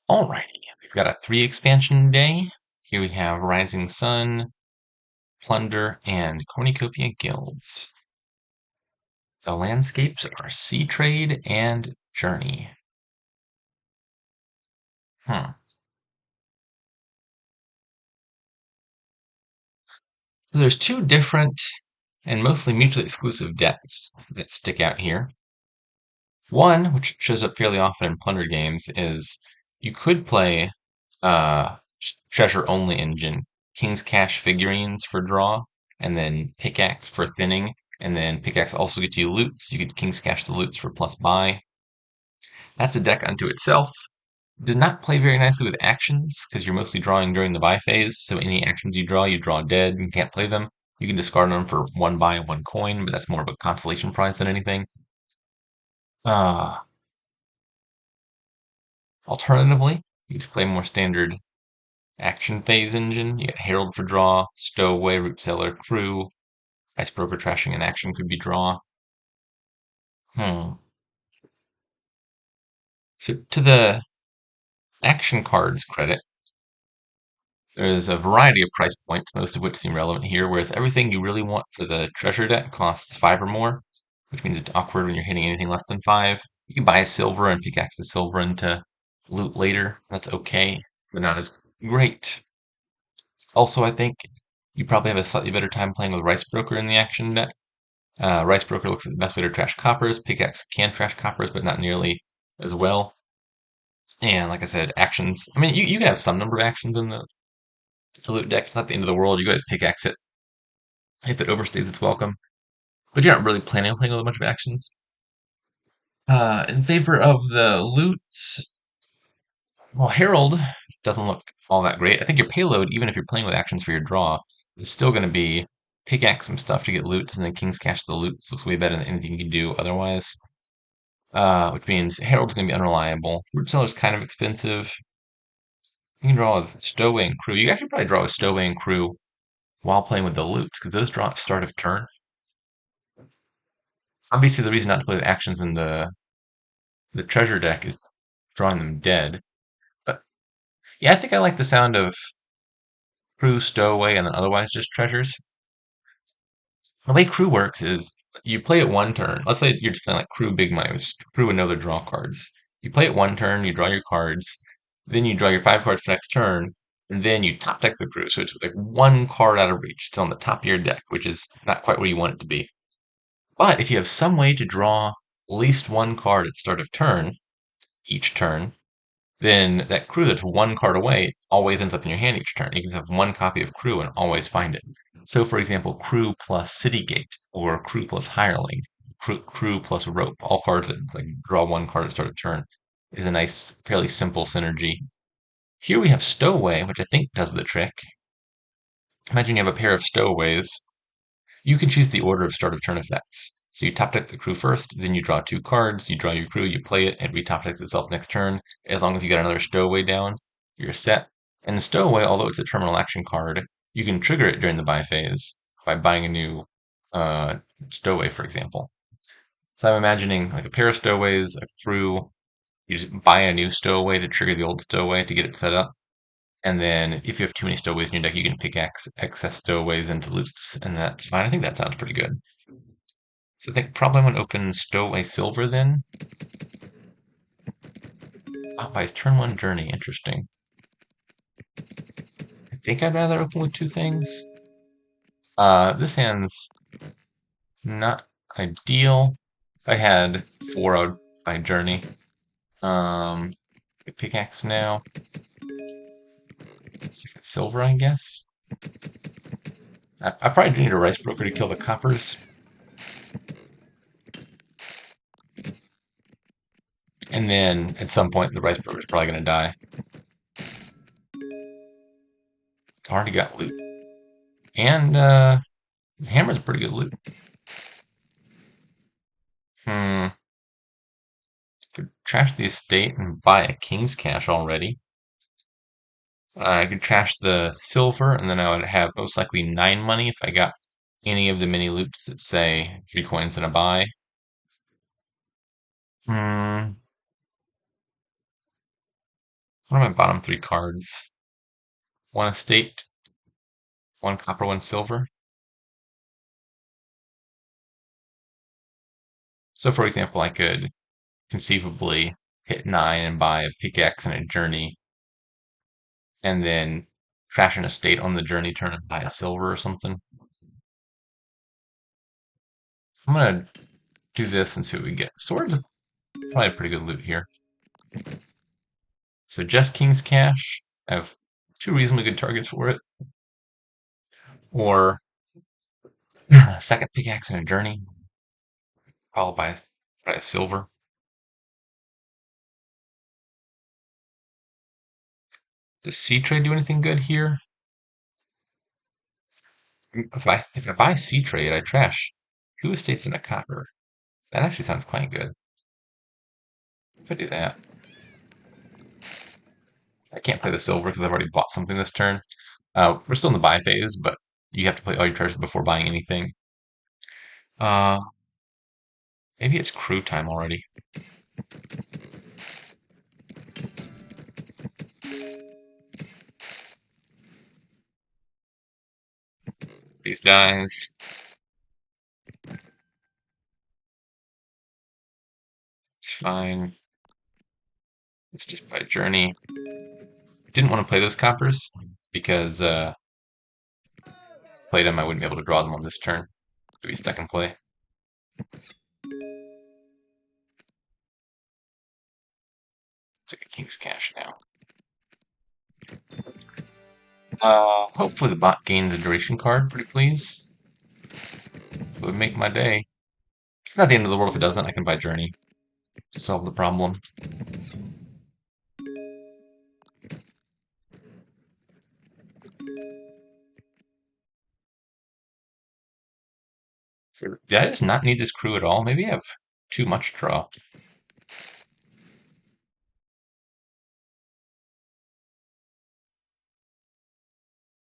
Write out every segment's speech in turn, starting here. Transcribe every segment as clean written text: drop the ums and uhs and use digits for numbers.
Alrighty, we've got a 3 expansion day. Here we have Rising Sun, Plunder, and Cornucopia Guilds. The landscapes are Sea Trade and Journey. So there's two different and mostly mutually exclusive decks that stick out here. One, which shows up fairly often in Plunder games, is you could play Treasure Only Engine, King's Cash figurines for draw, and then Pickaxe for thinning, and then Pickaxe also gets you loots. You could King's Cash the loots for plus buy. That's a deck unto itself. Does not play very nicely with actions, because you're mostly drawing during the buy phase, so any actions you draw dead, and can't play them. You can discard them for 1 buy and 1 coin, but that's more of a consolation prize than anything. Uh, Alternatively, you just play more standard action phase engine. You get Herald for draw, Stowaway, Root Cellar, Crew, Icebroker trashing an action could be draw. Hmm. So to the action cards credit, there's a variety of price points, most of which seem relevant here, whereas everything you really want for the treasure deck costs 5 or more, which means it's awkward when you're hitting anything less than 5. You can buy a silver and pickaxe the silver into loot later. That's okay, but not as great. Also, I think you probably have a slightly better time playing with Rice Broker in the action deck. Rice Broker looks like the best way to trash coppers. Pickaxe can trash coppers, but not nearly as well. And like I said, actions. I mean, you can have some number of actions in the loot deck. It's not the end of the world. You guys pickaxe it if it overstays its welcome. But you're not really planning on playing with a bunch of actions. In favor of the loot, well, Herald doesn't look all that great. I think your payload, even if you're playing with actions for your draw, is still going to be pickaxe some stuff to get loots, and then King's Cash the loots looks way better than anything you can do otherwise. Which means Herald's going to be unreliable. Root Cellar's kind of expensive. You can draw with Stowaway and Crew. You actually probably draw with Stowaway and Crew while playing with the loots, because those draw at start of turn. Obviously, the reason not to play with actions in the treasure deck is drawing them dead. But yeah, I think I like the sound of Crew, Stowaway, and then otherwise just treasures. The way Crew works is you play it 1 turn. Let's say you're just playing like Crew Big Money, which is Crew and know their draw cards. You play it 1 turn, you draw your cards, then you draw your 5 cards for next turn, and then you top deck the Crew. So it's like 1 card out of reach. It's on the top of your deck, which is not quite where you want it to be. But if you have some way to draw at least 1 card at start of turn, each turn, then that Crew that's 1 card away always ends up in your hand each turn. You can have 1 copy of Crew and always find it. So, for example, Crew plus Citygate, or Crew plus Hireling, Crew plus Rope, all cards that like draw 1 card at start of turn, is a nice, fairly simple synergy. Here we have Stowaway, which I think does the trick. Imagine you have a pair of Stowaways. You can choose the order of start of turn effects. So you top deck the Crew first, then you draw 2 cards, you draw your Crew, you play it, it re-top decks itself next turn. As long as you got another Stowaway down, you're set. And the Stowaway, although it's a terminal action card, you can trigger it during the buy phase by buying a new Stowaway, for example. So I'm imagining like a pair of Stowaways, a Crew, you just buy a new Stowaway to trigger the old Stowaway to get it set up. And then if you have too many Stowaways in your deck, you can pick excess Stowaways into loots, and that's fine. I think that sounds pretty good. So I think probably I'm gonna open Stowaway Silver then. Oh, by his turn 1 journey, interesting. I think I'd rather open with 2 things. This hand's not ideal. If I had 4, I would buy Journey. Pickaxe now. Silver, I guess. I probably need a Rice Broker to kill the coppers. And then at some point, the Rice Broker is probably going to die. It's hard to get loot. And Hammer's pretty good loot. Could trash the estate and buy a King's Cash already. I could trash the silver, and then I would have most likely 9 money if I got any of the mini loops that say 3 coins and a buy. Hmm. What are my bottom three cards? One estate, one copper, one silver. So, for example, I could conceivably hit 9 and buy a pickaxe and a journey, and then trash an estate on the journey turn and buy a silver or something. I'm gonna do this and see what we get. Swords are probably a pretty good loot here. So just King's Cash. I have two reasonably good targets for it. Or a second pickaxe and a journey, followed by a silver. Does Sea Trade do anything good here? If I buy Sea Trade, I trash two estates and a copper. That actually sounds quite good. If I do that, I can't play the silver because I've already bought something this turn. We're still in the buy phase, but you have to play all your treasures before buying anything. Uh, Maybe it's crew time already. These guys. It's fine. Let's just play Journey. Didn't want to play those coppers because played them, I wouldn't be able to draw them on this turn. To be stuck in play. Take a King's Cash now. Hopefully the bot gains a duration card, pretty please. It would make my day. It's not the end of the world if it doesn't. I can buy Journey to solve the problem. Did I just not need this crew at all? Maybe I have too much draw.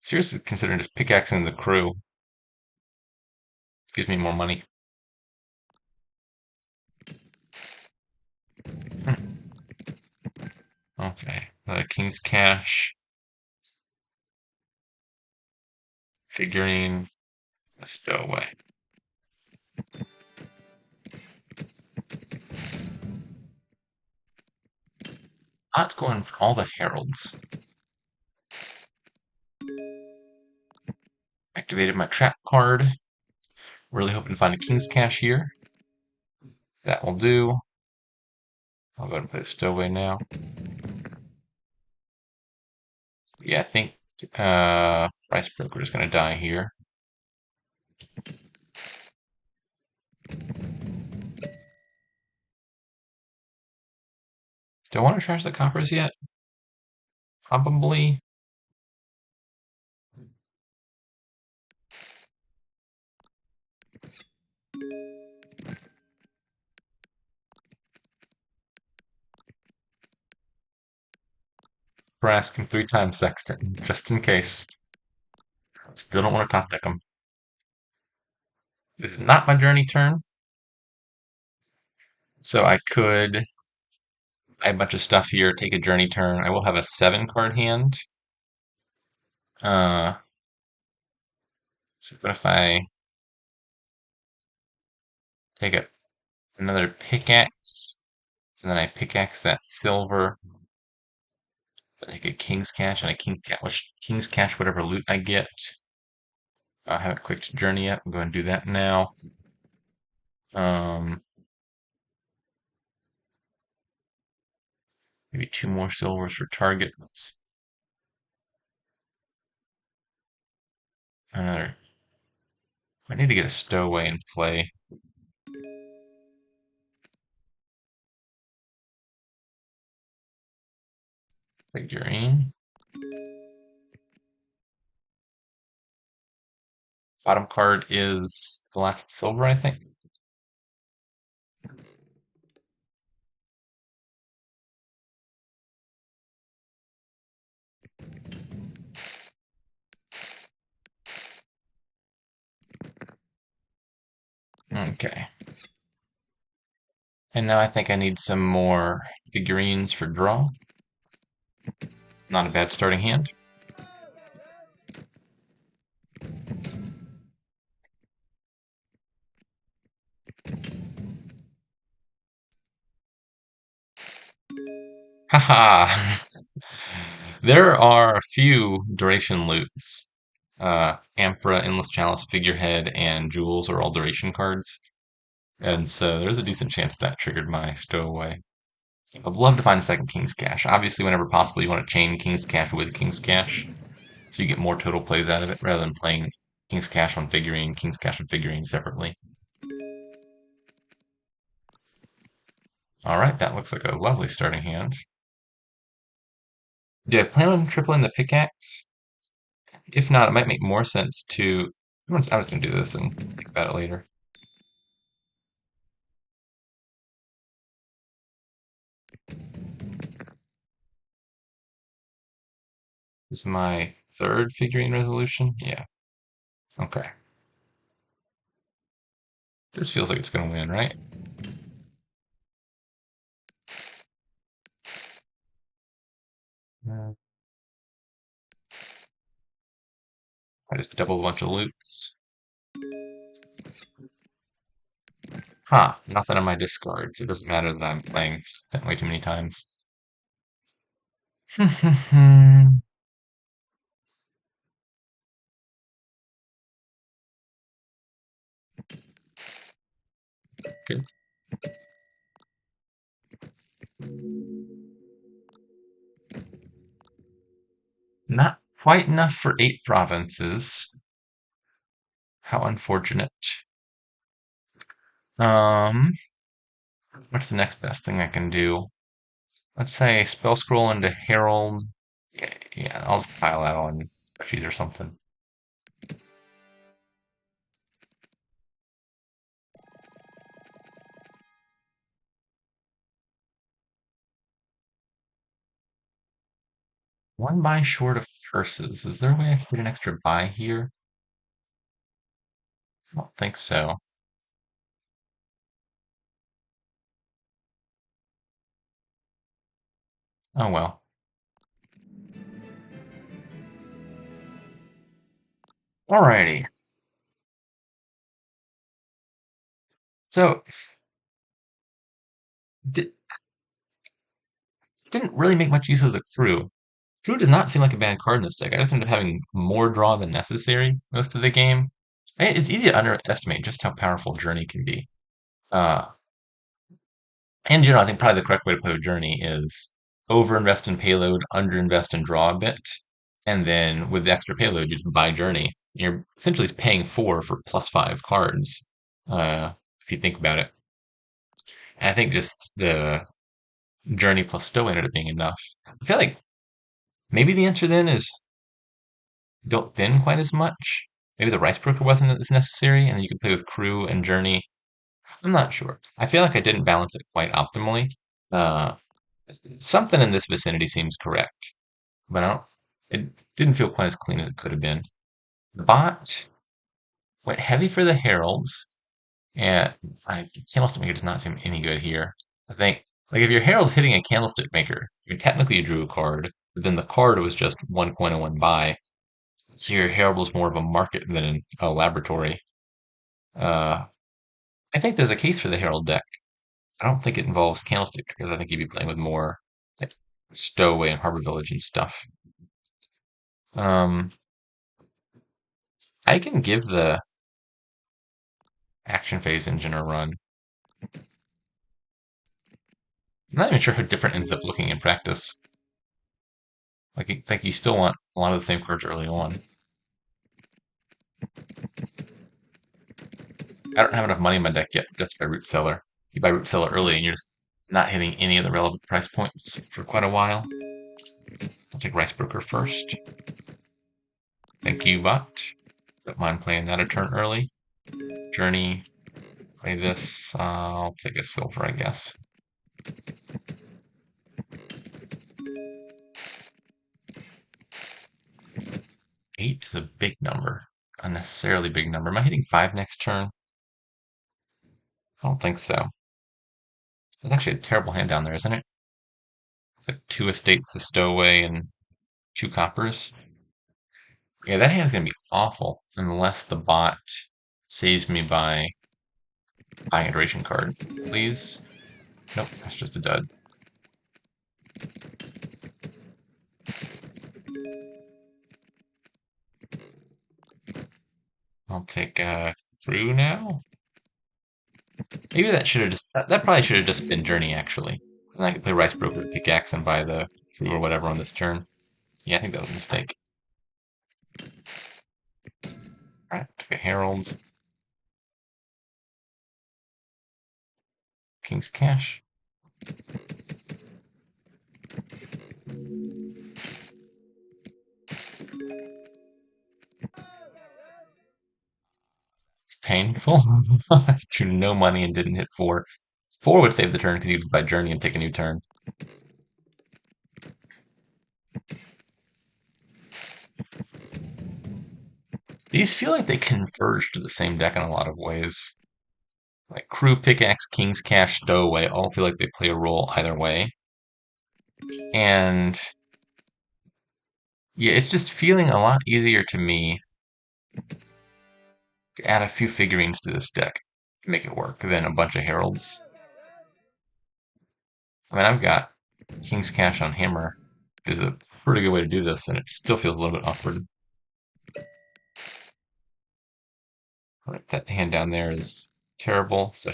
Seriously considering just pickaxing the crew. Gives me more money. Okay. King's Cash. Figurine. A stowaway. Let's go in for all the heralds. Activated my trap card. Really hoping to find a King's Cash here. That will do. I'll go ahead and play the stowaway now. Yeah, I think Price Broker is going to die here. Do I want to trash the coppers yet? Probably. We're asking 3 times Sexton, just in case. Still don't want to top deck them. This is not my journey turn. So I could buy a bunch of stuff here, take a journey turn. I will have a 7 card hand. So what if I take another pickaxe, and then I pickaxe that silver, I take a King's Cash and a King's Cash whatever loot I get. I haven't clicked journey yet. I'm going to do that now. Um, Maybe 2 more silvers for targets. Another. I need to get a stowaway in play. Figurine. Bottom card is the last silver, I think. Okay. And now I think I need some more figurines for draw. Not a bad starting hand. Haha! There are a few duration loots. Ampra, Endless Chalice, Figurehead, and Jewels are all duration cards. And so there's a decent chance that triggered my stowaway. I'd love to find a second King's Cash. Obviously, whenever possible, you want to chain King's Cash with King's Cash, so you get more total plays out of it, rather than playing King's Cash on figurine, King's Cash on figurine separately. Alright, that looks like a lovely starting hand. Do I plan on tripling the pickaxe? If not, it might make more sense to... I'm just going to do this and think about it later. This is my third figurine resolution? Yeah. Okay. This feels like it's going to win, right? I just double a bunch of loots. Huh, nothing on my discards. It doesn't matter that I'm playing way too many times. Good. Not quite enough for 8 provinces. How unfortunate. Um, what's the next best thing I can do? Let's say spell scroll into Herald. Yeah, I'll just pile that on She's or something. One buy short of curses. Is there a way I can get an extra buy here? I don't think so. Oh well. Alrighty. So, di didn't really make much use of the crew. Crew does not seem like a bad card in this deck. I just ended up having more draw than necessary most of the game. It's easy to underestimate just how powerful Journey can be. Uh, in general, I think probably the correct way to play with Journey is overinvest in payload, underinvest in draw a bit, and then with the extra payload, you just buy Journey. You're essentially paying 4 for +5 cards, if you think about it. And I think just the Journey plus Stow ended up being enough. I feel like maybe the answer then is don't thin quite as much. Maybe the Rice Broker wasn't as necessary, and then you could play with Crew and Journey. I'm not sure. I feel like I didn't balance it quite optimally. Uh, Something in this vicinity seems correct, but I don't. It didn't feel quite as clean as it could have been. The bot went heavy for the Heralds, and Candlestick Maker does not seem any good here. I think, like, if your Herald's hitting a Candlestick Maker, I mean, technically you drew a card, but then the card was just 1 coin and 1 buy. So your Herald was more of a market than a laboratory. Uh, I think there's a case for the Herald deck. I don't think it involves Candlestick because I think you'd be playing with more like Stowaway and Harbor Village and stuff. Um, I can give the Action Phase engine a run. I'm not even sure how different it ends up looking in practice. Like you still want a lot of the same cards early on. I don't have enough money in my deck yet just by Root Cellar. You buy Root Cellar early and you're just not hitting any of the relevant price points for quite a while. I'll take Rice Broker first. Thank you, bot. Don't mind playing that a turn early. Journey. Play this. I'll take a silver, I guess. Eight is a big number. Unnecessarily big number. Am I hitting 5 next turn? I don't think so. It's actually a terrible hand down there, isn't it? It's like two estates to stowaway and two coppers. Yeah, that hand's gonna be awful unless the bot saves me by buying a duration card. Please? Nope, that's just a dud. I'll take through now. Maybe that should have just that probably should have just been Journey actually. And I could play Rice Broker pickaxe and buy the through or whatever on this turn. Yeah, I think that was a mistake. Alright, took a Herald. King's Cash. It's painful. I drew no money and didn't hit 4. 4 would save the turn because you'd buy Journey and take a new turn. These feel like they converge to the same deck in a lot of ways. Like Crew, Pickaxe, King's Cash, Stowaway all feel like they play a role either way. And yeah, it's just feeling a lot easier to me to add a few figurines to this deck to make it work than a bunch of Heralds. I mean, I've got King's Cash on Hammer, which is a pretty good way to do this, and it still feels a little bit awkward. Right, that hand down there is terrible. So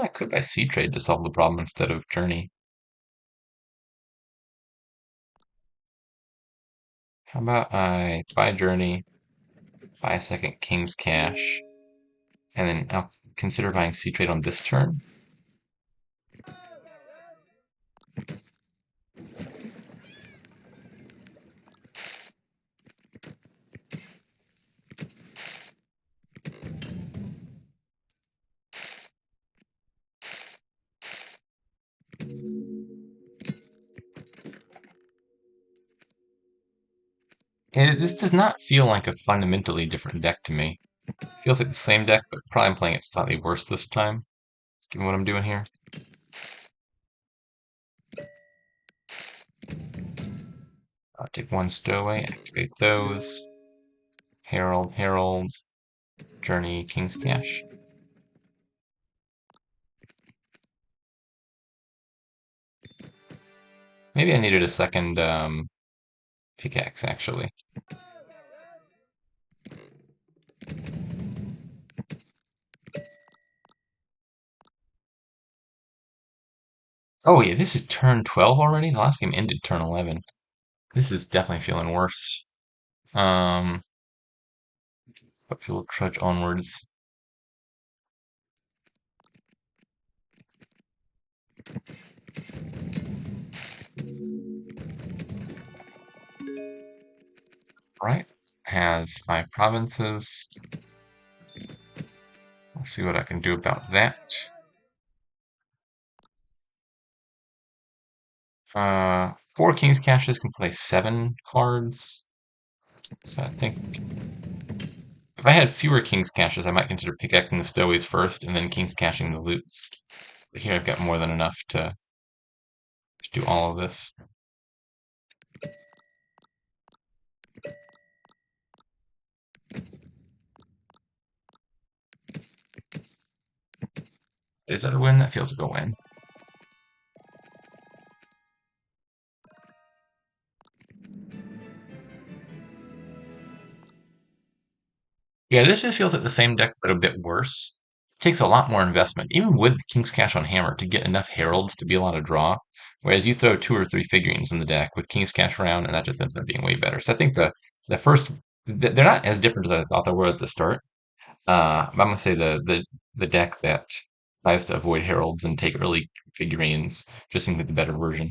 I could buy Sea Trade to solve the problem instead of Journey. How about I buy Journey, buy a second King's Cash, and then I'll consider buying Sea Trade on this turn. And this does not feel like a fundamentally different deck to me. It feels like the same deck, but probably I'm playing it slightly worse this time, given what I'm doing here. I'll take one Stowaway, activate those. Herald, Herald, Journey, King's Cash. Maybe I needed a second pickaxe, actually. Oh yeah, this is turn 12 already? The last game ended turn 11. This is definitely feeling worse. But we'll trudge onwards. Right, has 5 provinces. Let's see what I can do about that. 4 King's Caches can play 7 cards. So I think if I had fewer King's Caches, I might consider pickaxing the Stowaways first and then King's Cashing the loots. But here I've got more than enough to do all of this. Is that a win? That feels like a win. Yeah, this just feels like the same deck, but a bit worse. It takes a lot more investment, even with King's Cash on Hammer, to get enough Heralds to be able to draw. Whereas you throw 2 or 3 figurines in the deck with King's Cash around, and that just ends up being way better. So I think the first they're not as different as I thought they were at the start. But I'm gonna say the deck that tries to avoid Heralds and take early figurines just seems like the better version.